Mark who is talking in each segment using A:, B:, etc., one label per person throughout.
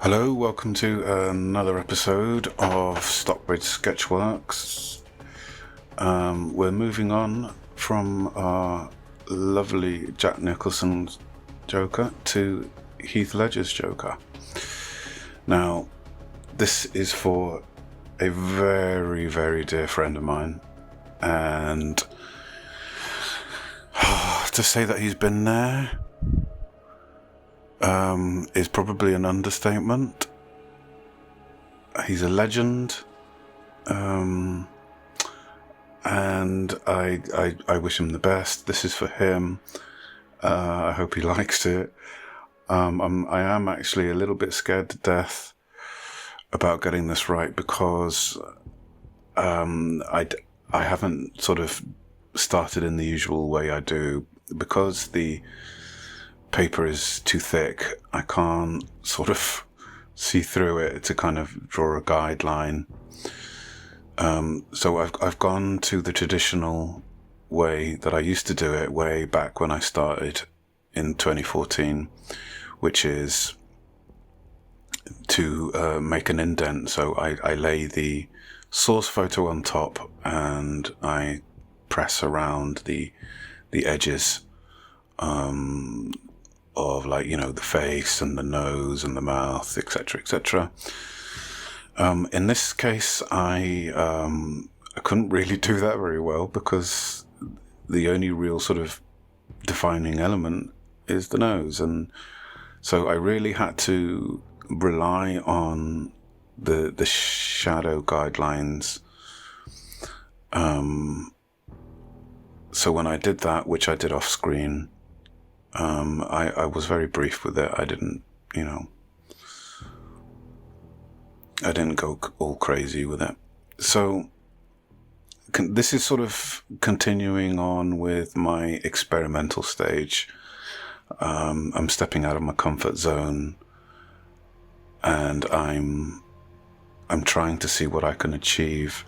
A: Hello, welcome to another episode of Stockbridge Sketchworks. We're moving on from our lovely Jack Nicholson's Joker to Heath Ledger's Joker. Now, this is for a very, very dear friend of mine, and to say that he's been there is probably an understatement. He's a legend, and I wish him the best. This is for him. I hope he likes it. I am actually a little bit scared to death about getting this right because I haven't sort of started in the usual way I do, because the paper is too thick. I can't sort of see through it to kind of draw a guideline. So I've gone to the traditional way that I used to do it way back when I started in 2014, which is to make an indent. So I lay the source photo on top and I press around the edges of, like, you know, the face and the nose and the mouth, etc., etc. In this case, I couldn't really do that very well because the only real sort of defining element is the nose, and so I really had to rely on the shadow guidelines. So when I did that, which I did off screen, I was very brief with it. I didn't go all crazy with it. So this is sort of continuing on with my experimental stage. I'm stepping out of my comfort zone, and I'm trying to see what I can achieve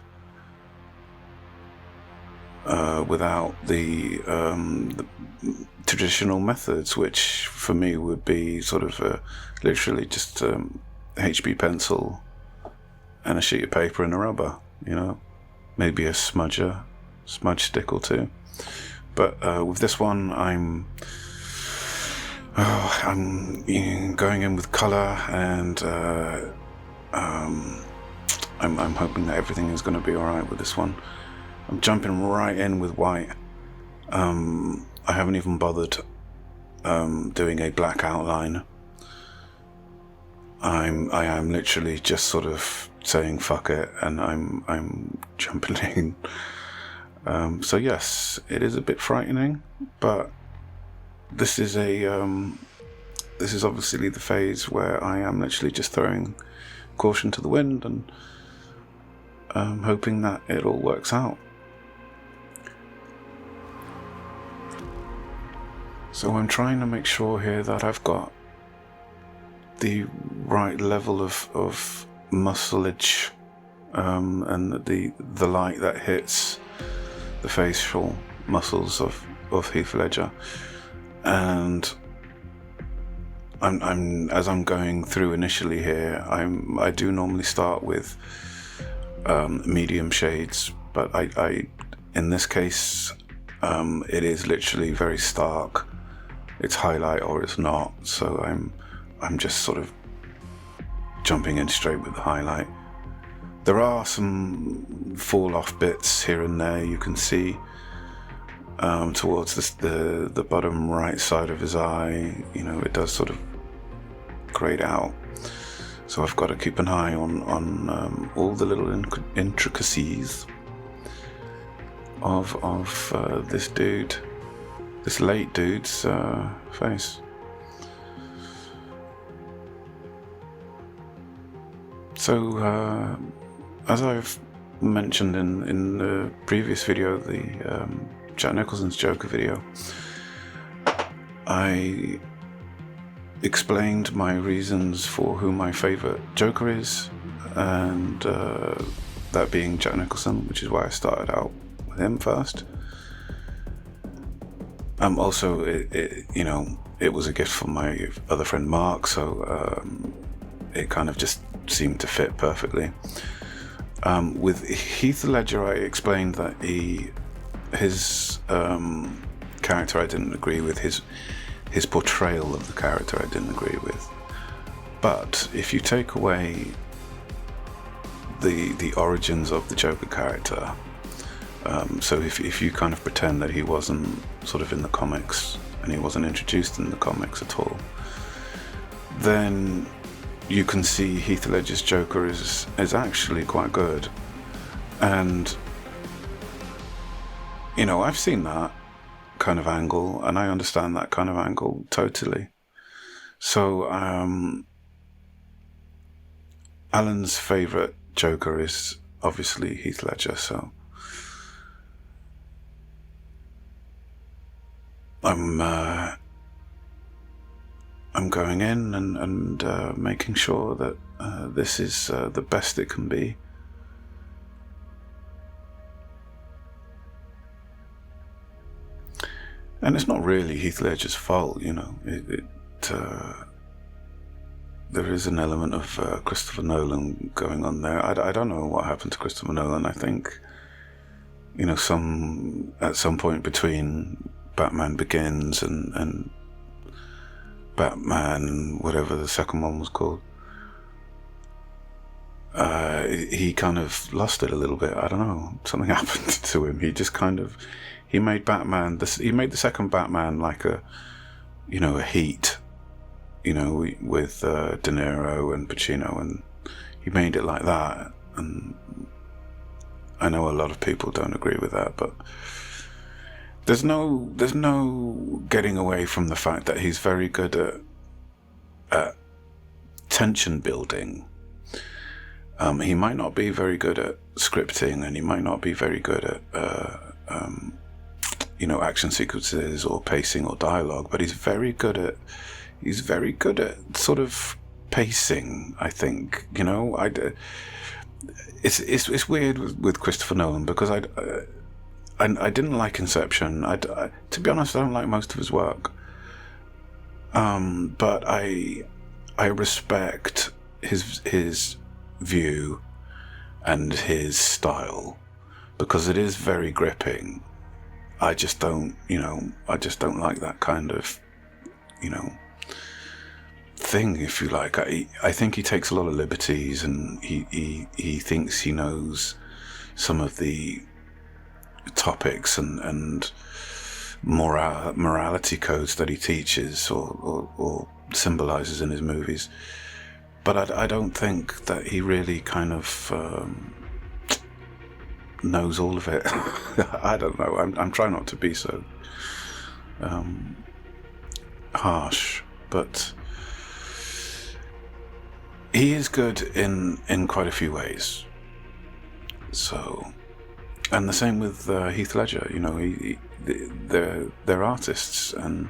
A: without the traditional methods, which for me would be sort of literally just HB pencil and a sheet of paper and a rubber, maybe a smudge stick or two. But with this one, I'm going in with color, and I'm hoping that everything is going to be all right with this one. I'm jumping right in with white. I haven't even bothered doing a black outline. I am literally just sort of saying fuck it, and I'm jumping in. So yes, it is a bit frightening, but this is obviously the phase where I am literally just throwing caution to the wind and hoping that it all works out. So I'm trying to make sure here that I've got the right level of muscleage, and the light that hits the facial muscles of Heath Ledger. And as I'm going through initially here, I do normally start with medium shades, but I in this case it is literally very stark. It's highlight or it's not, so I'm just sort of jumping in straight with the highlight. There are some fall off bits here and there you can see towards the bottom right side of his eye. It does sort of grade out, so I've got to keep an eye on all the little intricacies of this late dude's face. So as I've mentioned in the previous video, the Jack Nicholson's Joker video, I explained my reasons for who my favourite Joker is, and that being Jack Nicholson, which is why I started out with him first. Also, it was a gift from my other friend Mark, so it kind of just seemed to fit perfectly. With Heath Ledger, I explained that his character I didn't agree with, his portrayal of the character I didn't agree with. But if you take away the origins of the Joker character, so if you kind of pretend that he wasn't sort of in the comics and he wasn't introduced in the comics at all, then you can see Heath Ledger's Joker is actually quite good. And you know, I've seen that kind of angle and I understand that kind of angle totally. So Alan's favourite Joker is obviously Heath Ledger, so I'm going in and making sure that this is the best it can be. And it's not really Heath Ledger's fault, you know. There is an element of Christopher Nolan going on there. I don't know what happened to Christopher Nolan. I think, you know, at some point between Batman Begins and Batman, whatever the second one was called, he kind of lost it a little bit. I don't know. Something happened to him. He just kind of, he made the second Batman like a Heat, you know, with De Niro and Pacino, and he made it like that. And I know a lot of people don't agree with that, but there's no getting away from the fact that he's very good at tension building. He might not be very good at scripting, and he might not be very good at action sequences or pacing or dialogue, but he's very good at sort of pacing, I think. You know, it's weird with Christopher Nolan, because I didn't like Inception. To be honest, I don't like most of his work. But I respect his view and his style, because it is very gripping. I just don't like that kind of, thing, if you like. I think he takes a lot of liberties, and he thinks he knows some of the topics and morality codes that he teaches or symbolizes in his movies. But I don't think that he really kind of knows all of it. I don't know. I'm trying not to be so harsh, but he is good in quite a few ways. So, and the same with Heath Ledger. You know, they're artists, and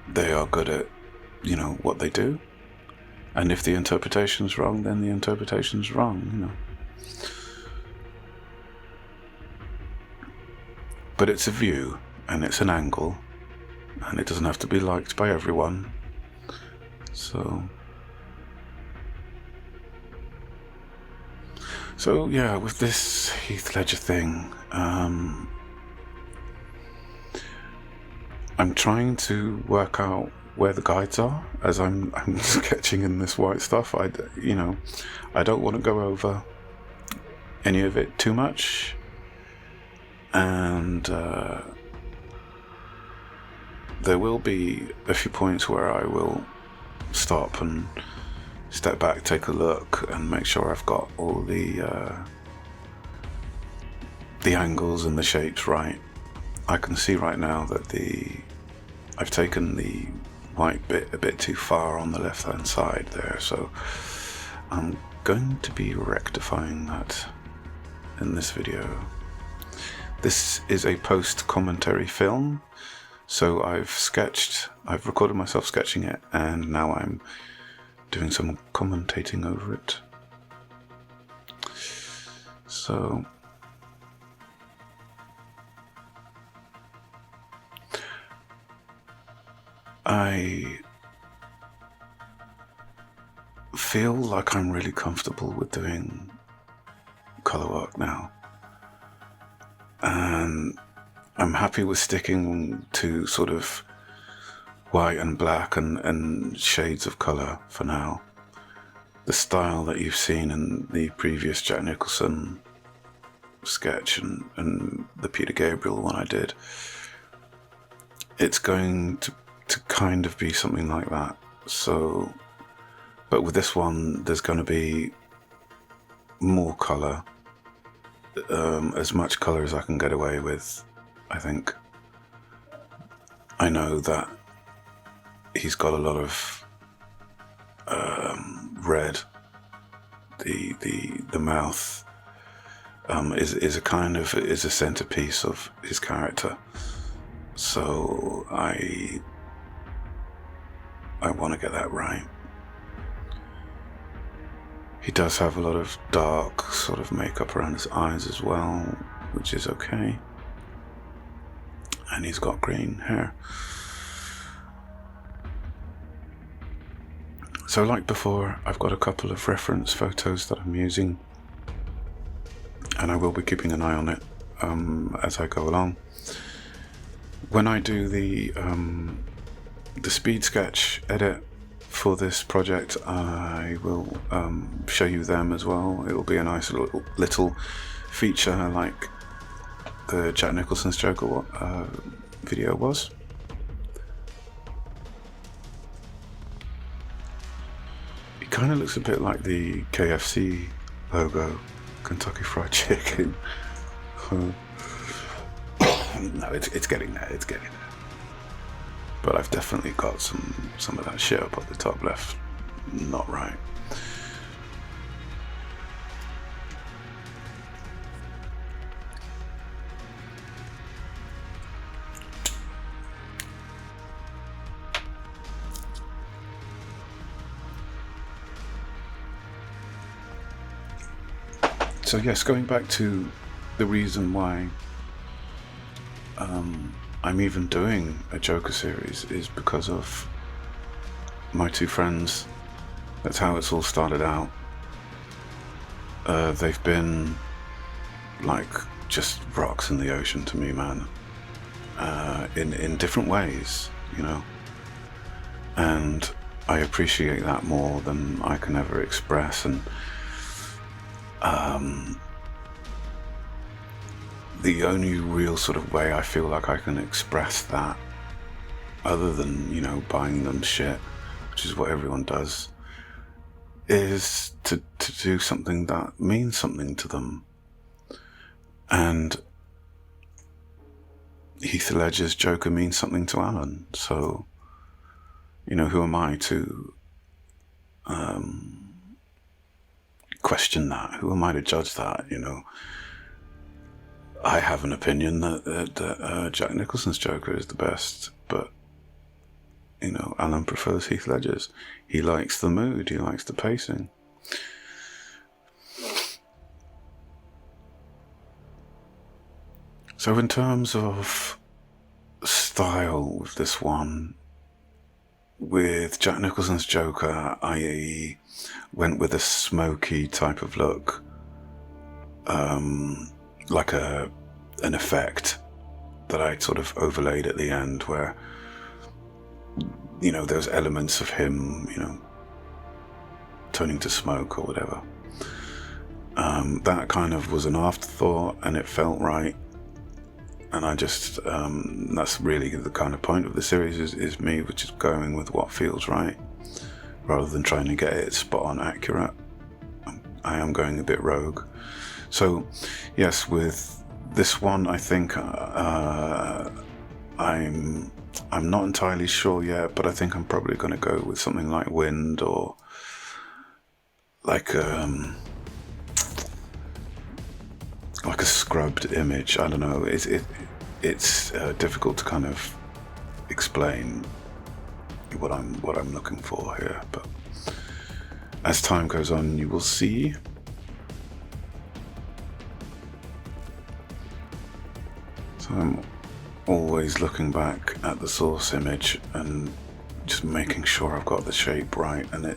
A: they are good at what they do. And if the interpretation's wrong, then the interpretation's wrong. You know. But it's a view, and it's an angle, and it doesn't have to be liked by everyone. So yeah, with this Heath Ledger thing, I'm trying to work out where the guides are as I'm sketching in this white stuff. I don't want to go over any of it too much, and there will be a few points where I will stop and step back, take a look, and make sure I've got all the angles and the shapes right. I can see right now that I've taken the white bit a bit too far on the left hand side there, so I'm going to be rectifying that in this video. This is a post-commentary film, so I've recorded myself sketching it, and now I'm doing some commentating over it. So I feel like I'm really comfortable with doing colour work now, and I'm happy with sticking to sort of white and black and shades of colour for now. The style that you've seen in the previous Jack Nicholson sketch and the Peter Gabriel one I did, it's going to kind of be something like that. So, but with this one, there's going to be more colour, as much colour as I can get away with, I think. I know that he's got a lot of red. The mouth is a centerpiece of his character. So I want to get that right. He does have a lot of dark sort of makeup around his eyes as well, which is okay. And he's got green hair. So like before, I've got a couple of reference photos that I'm using, and I will be keeping an eye on it as I go along. When I do the speed sketch edit for this project, I will show you them as well. It'll be a nice little feature like the Jack Nicholson's Joker video was. It kind of looks a bit like the KFC logo, Kentucky Fried Chicken. No, it's getting there, it's getting there. But I've definitely got some of that shit up at the top left not right. So yes, going back to the reason why I'm even doing a Joker series is because of my two friends. That's how it's all started out. They've been like just rocks in the ocean to me, man, in different ways, you know, and I appreciate that more than I can ever express. And the only real sort of way I feel like I can express that, other than, you know, buying them shit, which is what everyone does, is to do something that means something to them. And Heath Ledger's Joker means something to Alan, so, you know, who am I to question that? Who am I to judge that, you know? I have an opinion that Jack Nicholson's Joker is the best, but, you know, Alan prefers Heath Ledger's. He likes the mood, he likes the pacing. So in terms of style with this one, with Jack Nicholson's Joker, I went with a smoky type of look, like an effect that I sort of overlaid at the end, where, you know, there's elements of him, you know, turning to smoke or whatever. That kind of was an afterthought, and it felt right. And I just, that's really the kind of point of the series, is me which is going with what feels right, rather than trying to get it spot on accurate. I am going a bit rogue. So yes, with this one, I think I'm not entirely sure yet, but I think I'm probably going to go with something like wind, or like a scrubbed image. I don't know. It's difficult to kind of explain what I'm looking for here, but as time goes on, you will see. So I'm always looking back at the source image and just making sure I've got the shape right, and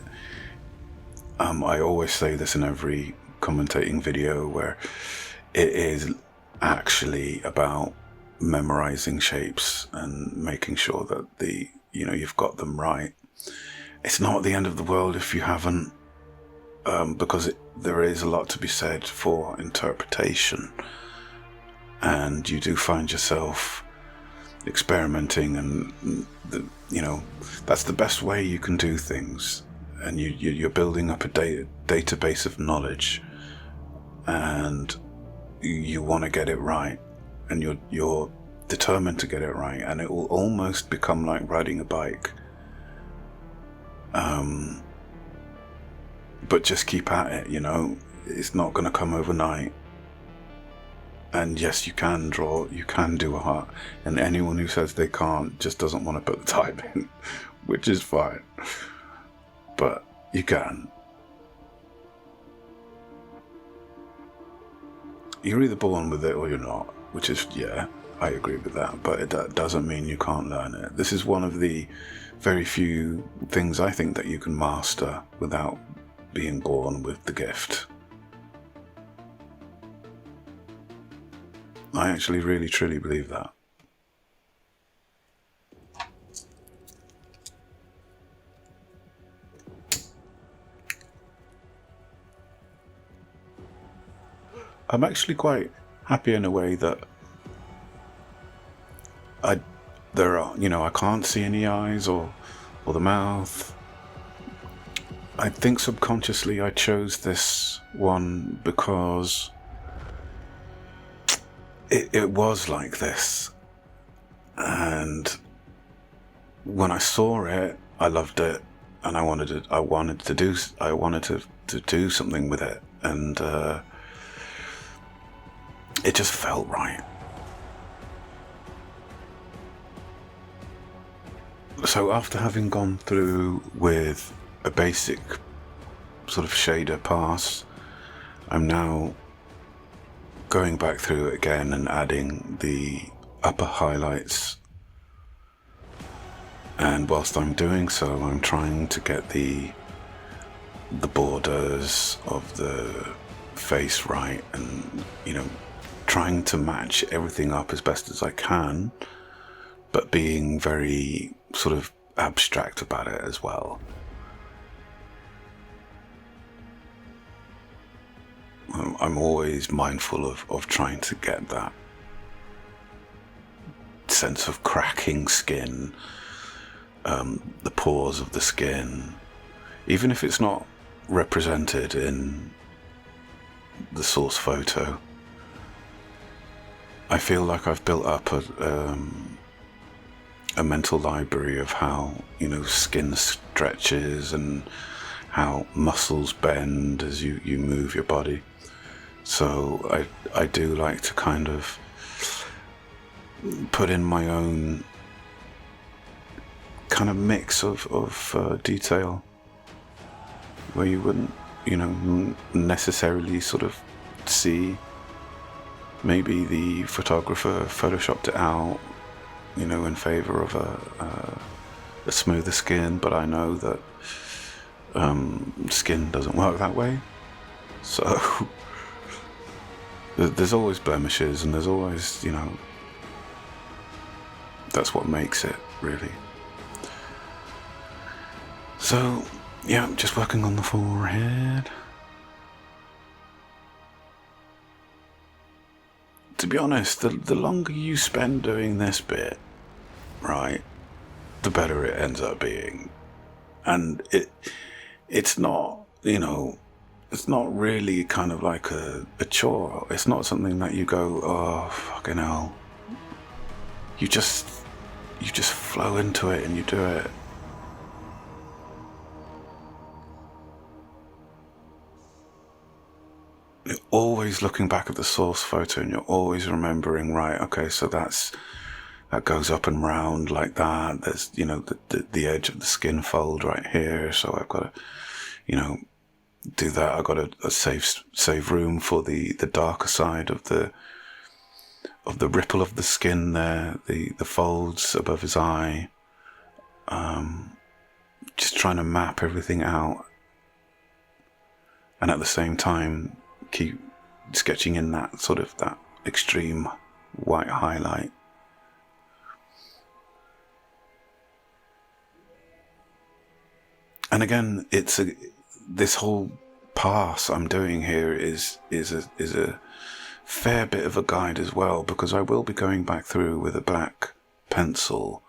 A: I always say this in every commentating video, where it is actually about memorizing shapes and making sure that you've got them right. It's not the end of the world if you haven't, because there is a lot to be said for interpretation, and you do find yourself experimenting, and that's the best way you can do things. And you're building up a database of knowledge, and you want to get it right, and you're determined to get it right, and it will almost become like riding a bike. But just keep at it, it's not going to come overnight. And yes, you can draw, you can do a heart, and anyone who says they can't just doesn't want to put the time in, which is fine. But you can. You're either born with it or you're not, which is, yeah, I agree with that, but that doesn't mean you can't learn it. This is one of the very few things I think that you can master without being born with the gift. I actually really truly believe that. I'm actually quite happy in a way that I can't see any eyes or the mouth. I think subconsciously I chose this one because it was like this, and when I saw it, I loved it, and I wanted to do something with it, and it just felt right. So after having gone through with a basic sort of shader pass, I'm now going back through it again and adding the upper highlights. And whilst I'm doing so, I'm trying to get the borders of the face right, and trying to match everything up as best as I can, but being very sort of abstract about it as well. I'm always mindful of trying to get that sense of cracking skin, the pores of the skin, even if it's not represented in the source photo. I feel like I've built up a mental library of how skin stretches and how muscles bend as you move your body. So I do like to kind of put in my own kind of mix of detail where you wouldn't necessarily sort of see. Maybe the photographer photoshopped it out, in favor of a smoother skin, but I know that skin doesn't work that way. So there's always blemishes, and there's always, that's what makes it, really. So, yeah, I'm just working on the forehead. To be honest, the longer you spend doing this bit, right, the better it ends up being. And it's not, it's not really kind of like a chore. It's not something that you go, oh, fucking hell. You just flow into it and you do it. You're always looking back at the source photo, and you're always remembering, right, okay, so that goes up and round like that. There's, the edge of the skin fold right here, so I've got to, do that. I've got a save room for the darker side of the ripple of the skin there, the folds above his eye. Just trying to map everything out. and at the same time keep sketching in that sort of that extreme white highlight. And again, this whole pass I'm doing here is a fair bit of a guide as well, because I will be going back through with a black pencil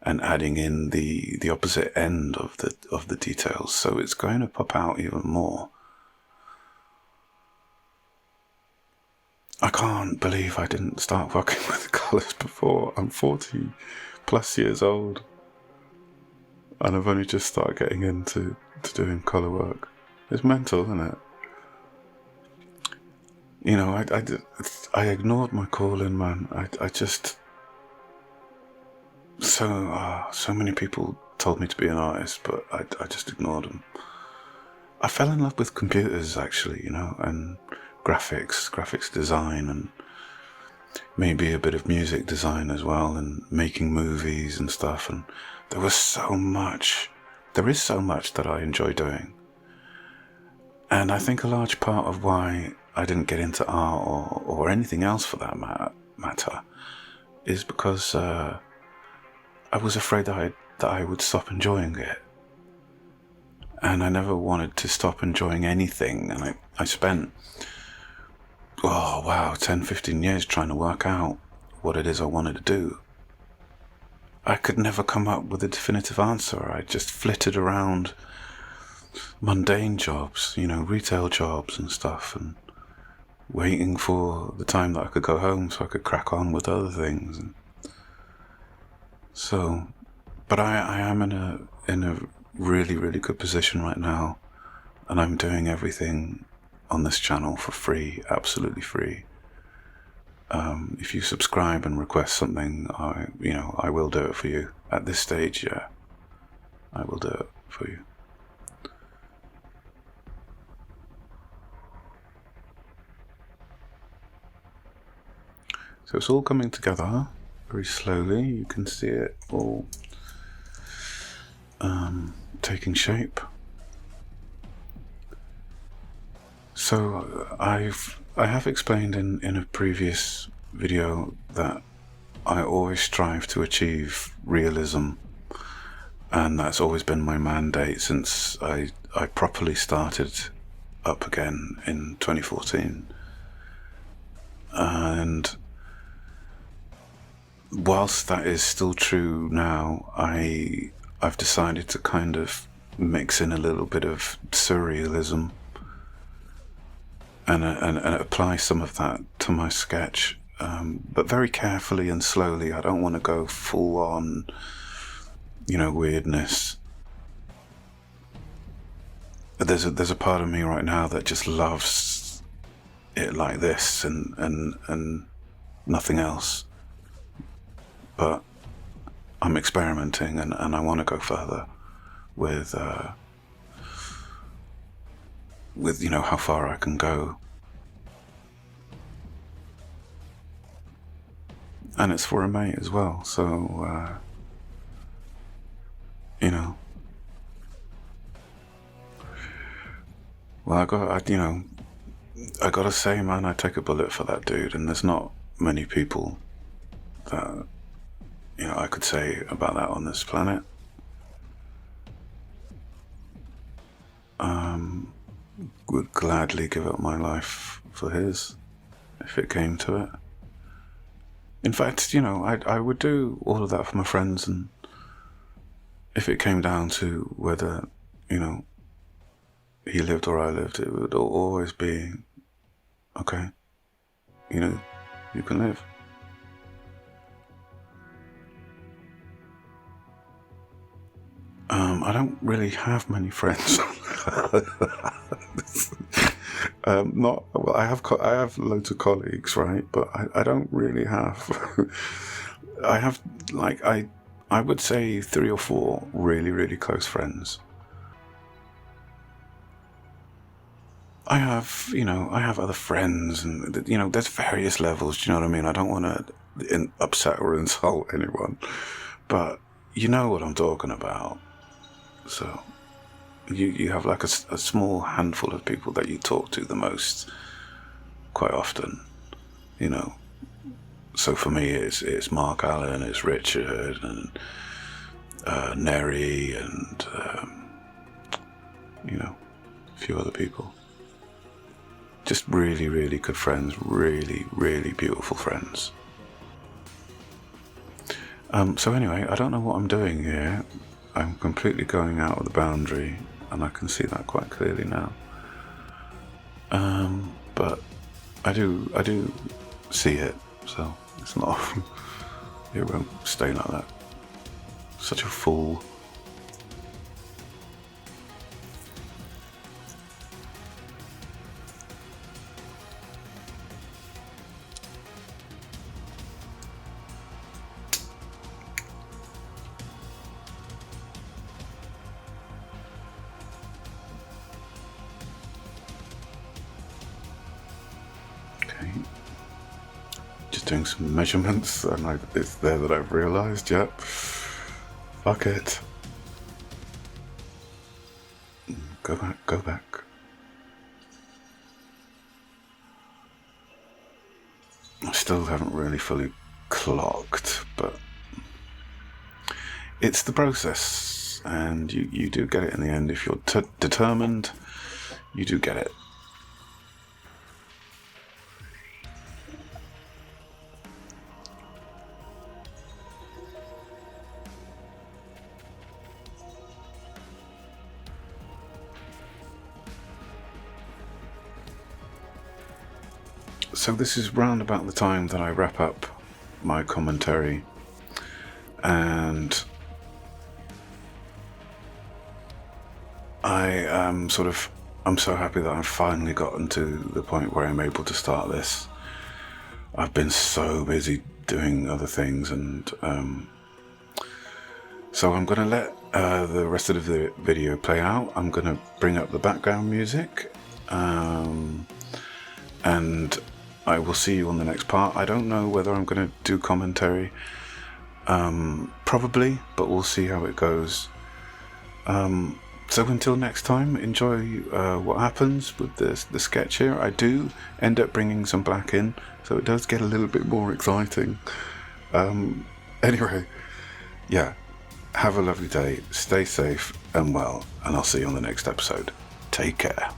A: and adding in the opposite end of the details, so it's going to pop out even more. I can't believe I didn't start working with colours before. I'm 40 plus years old, and I've only just started getting into doing colour work. It's mental, isn't it? You know, I ignored my calling, man. I just... So many people told me to be an artist, but I just ignored them. I fell in love with computers, actually, you know, and graphics design, and maybe a bit of music design as well, and making movies and stuff. And there is so much that I enjoy doing. And I think a large part of why I didn't get into art or anything else for that matter is because I was afraid that I would stop enjoying it. And I never wanted to stop enjoying anything. And I spent, 10, 15 years trying to work out what it is I wanted to do. I could never come up with a definitive answer. I just flitted around mundane jobs, you know, retail jobs and stuff, and waiting for the time that I could go home so I could crack on with other things. And so, but I am in a really, really good position right now, and I'm doing everything on this channel for free, absolutely free. If you subscribe and request something, I will do it for you. At this stage, yeah, I will do it for you. So it's all coming together very slowly. You can see it all taking shape. So I have explained in a previous video that I always strive to achieve realism, and that's always been my mandate since I properly started up again in 2014. And whilst that is still true now, I've decided to kind of mix in a little bit of surrealism and apply some of that to my sketch, but very carefully and slowly. I don't want to go full on, weirdness. There's a part of me right now that just loves it like this and nothing else. But I'm experimenting, and I want to go further with how far I can go. And it's for a mate as well, so well, I gotta say, man, I take a bullet for that dude, and there's not many people that I could say about that on this planet. Would gladly give up my life for his, if it came to it. In fact, I would do all of that for my friends, and if it came down to whether, he lived or I lived, it would always be, okay, you can live. I don't really have many friends. I have loads of colleagues, right? But I don't really have. I have I would say 3 or 4 really, really close friends. I have other friends, and there's various levels. Do you know what I mean? I don't want to upset or insult anyone, but you know what I'm talking about. So, you have like a small handful of people that you talk to the most quite often, you know. So for me, it's Mark Allen, it's Richard, and Neri, and you know, a few other people. Just really, really good friends, really, really beautiful friends. So anyway, I don't know what I'm doing here. I'm completely going out of the boundary, and I can see that quite clearly now. But I do see it, so it's not. It won't stay like that. Such a fool. Just doing some measurements, and it's there that I've realised, yep. Fuck it. Go back. I still haven't really fully clocked, but it's the process, and you do get it in the end. If you're determined, you do get it. So this is round about the time that I wrap up my commentary, and I'm so happy that I've finally gotten to the point where I'm able to start this. I've been so busy doing other things, and so I'm going to let the rest of the video play out. I'm going to bring up the background music, and I will see you on the next part. I don't know whether I'm going to do commentary, probably, but we'll see how it goes. So until next time, enjoy what happens with the sketch here. I do end up bringing some black in, so it does get a little bit more exciting. Anyway, yeah, have a lovely day, stay safe and well, and I'll see you on the next episode. Take care.